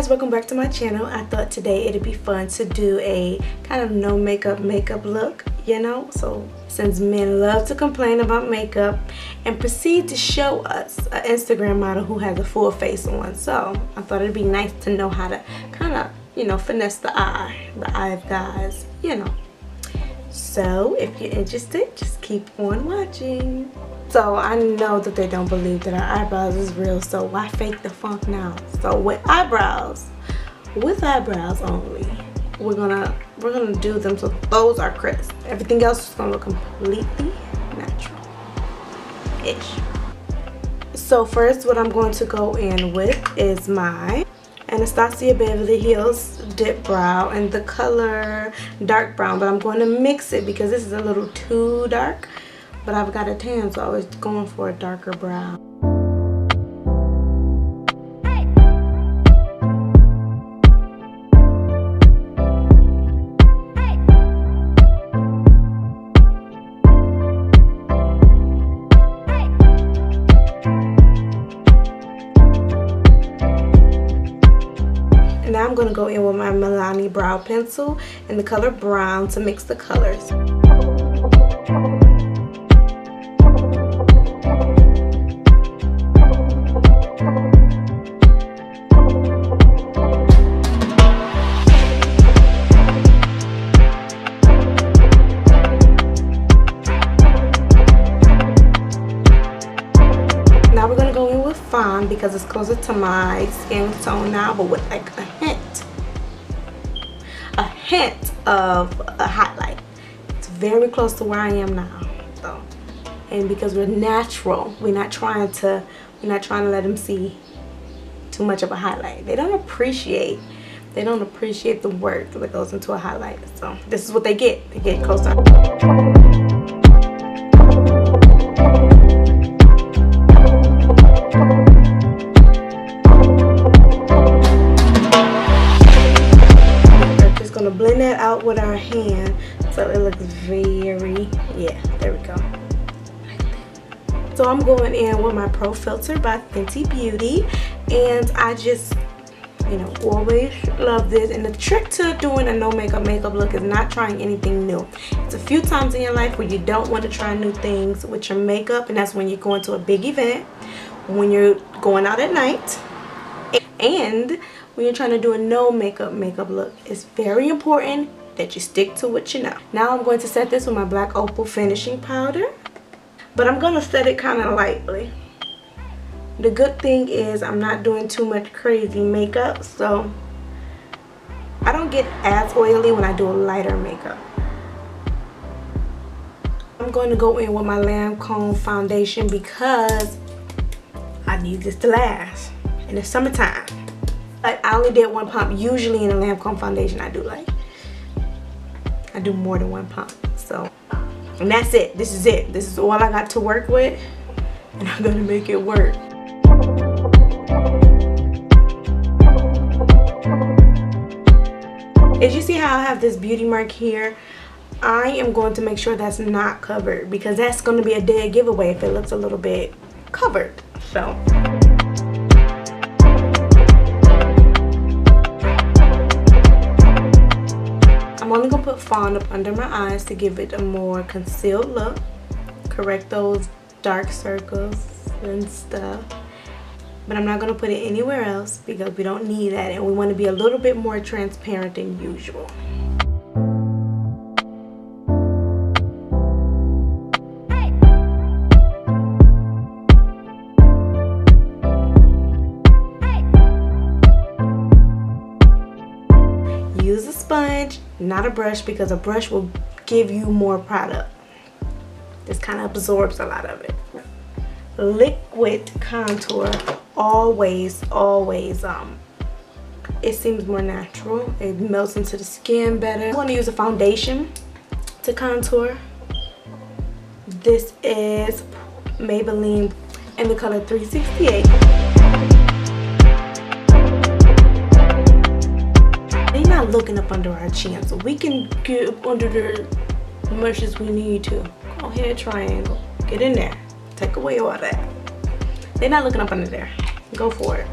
guys, welcome back to my channel. I thought today it'd be fun to do a kind of no makeup look, you know, so since men love to complain about makeup and proceed to show us an Instagram model who has a full face on, so I thought it'd be nice to know how to kind of, you know, finesse the eye of guys, you know. So if you're interested, just keep on watching. So I know that they don't believe that our eyebrows is real, so why fake the funk now? So with eyebrows only, we're gonna do them so those are crisp. Everything else is gonna look completely natural-ish. So first, what I'm going to go in with is my Anastasia Beverly Hills Dip Brow in the color dark brown, but I'm going to mix it because this is a little too dark. But I've got a tan, so I was going for a darker brown. And now I'm going to go in with my Milani brow pencil in the color brown to mix the colors. Now we're going to go in with Fawn because it's closer to my skin tone now, but with like a hint of a highlight. It's very close to where I am now, so. And because we're natural, we're not trying to let them see too much of a highlight. They don't appreciate the work that goes into a highlight. So this is what they get. They get closer. Blend that out with our hand so it looks very, yeah, there we go, like that. So I'm going in with my Pro Filter by Fenty Beauty, and I just, you know, always love this. And the trick to doing a no makeup look is not trying anything new. It's a few times in your life where you don't want to try new things with your makeup, and that's when you're going to a big event, when you're going out at night, and when you're trying to do a no makeup look. It's very important that you stick to what you know. Now I'm going to set this with my Black Opal finishing powder, but I'm going to set it kind of lightly. The good thing is I'm not doing too much crazy makeup, so I don't get as oily when I do a lighter makeup. I'm going to go in with my Lancome foundation because I need this to last in the summertime. I only did one pump. Usually in a Lancome foundation I do more than one pump. So, and that's it. This is it. This is all I got to work with, and I'm gonna make it work. As you see how I have this beauty mark here, I am going to make sure that's not covered because that's going to be a dead giveaway if it looks a little bit covered. So I'm only going to put Fawn up under my eyes to give it a more concealed look. Correct those dark circles and stuff. But I'm not going to put it anywhere else because we don't need that. And we want to be a little bit more transparent than usual. Use a sponge, not a brush, because a brush will give you more product. This kind of absorbs a lot of it. Liquid contour always it seems more natural. It melts into the skin better. I want to use a foundation to contour. This is Maybelline in the color 368. They're not looking up under our chin, so we can get up under there as much as we need to. Go ahead, triangle, get in there, take away all that. They're not looking up under there. Go for it.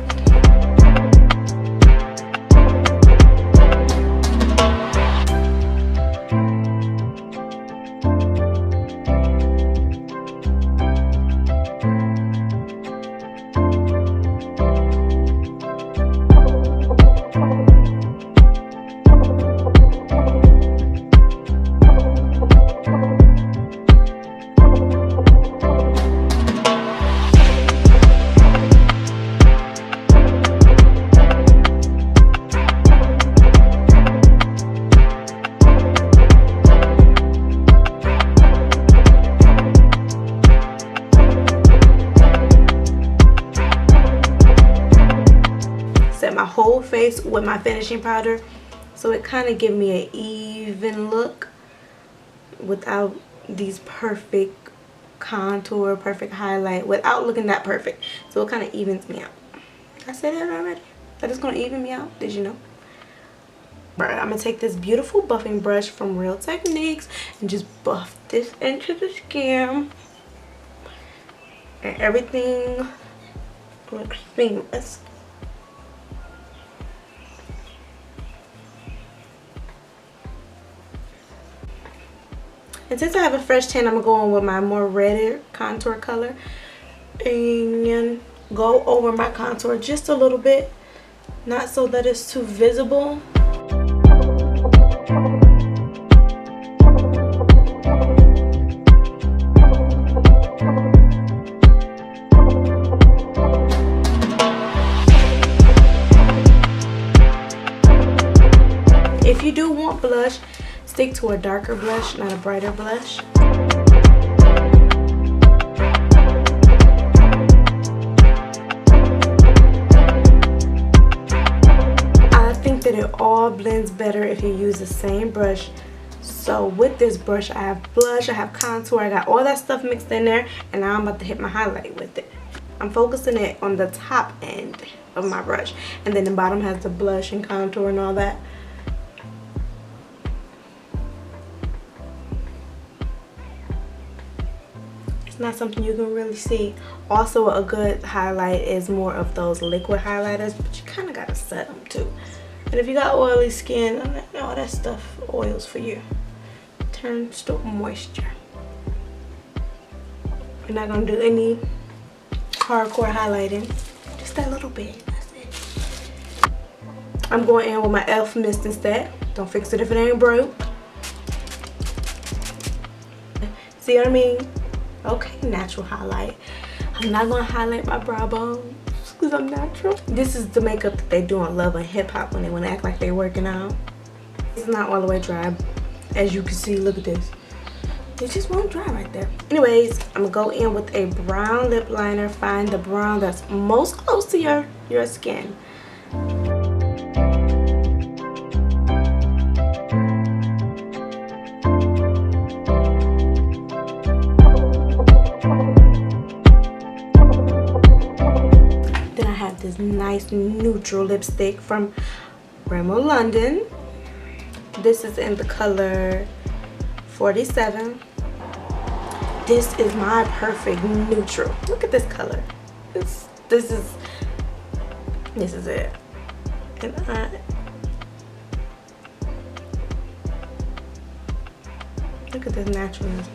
whole face with my finishing powder, so it kind of give me an even look without these perfect contour, perfect highlight, without looking that perfect. So it kind of evens me out. I said that already, that it's going to even me out. Did you know? Right, I'm going to take this beautiful buffing brush from Real Techniques and just buff this into the skin. And everything looks seamless. And since I have a fresh tan, I'm going to go on with my more redder contour color and go over my contour just a little bit, not so that it's too visible. If you do want blush, stick to a darker blush, not a brighter blush. I think that it all blends better if you use the same brush. So with this brush, I have blush, I have contour, I got all that stuff mixed in there, and now I'm about to hit my highlight with it. I'm focusing it on the top end of my brush, and then the bottom has the blush and contour and all that. It's not something you can really see. Also, a good highlight is more of those liquid highlighters, but you kind of got to set them too. And if you got oily skin, all that stuff oils for you. Turns to moisture. We're not going to do any hardcore highlighting. Just that little bit. That's it. I'm going in with my e.l.f. mist instead. Don't fix it if it ain't broke. See what I mean? Okay, natural highlight. I'm not gonna highlight my brow bone because I'm natural. This is the makeup that they do on Love and Hip Hop when they want to act like they're working out. It's not all the way dry. As you can see, look at this. It just won't dry right there. Anyways, I'm gonna go in with a brown lip liner. Find the brown that's most close to your skin. This nice neutral lipstick from Rimmel London. This is in the color 47. This is my perfect neutral. Look at this color. This is it. And look at this naturalness.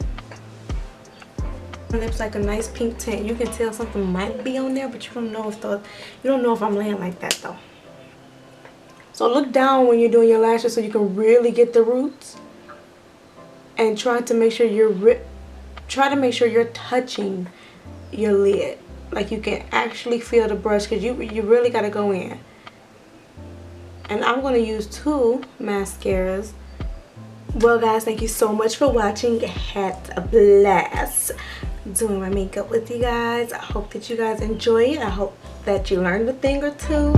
My lips like a nice pink tint. You can tell something might be on there, but you don't know if I'm laying like that though. So look down when you're doing your lashes so you can really get the roots, and try to make sure you're touching your lid, like you can actually feel the brush, because you really got to go in. And I'm going to use 2 mascaras. Well guys, thank you so much for watching. Had a blast doing my makeup with you guys. I hope that you guys enjoy it. I hope that you learned a thing or two.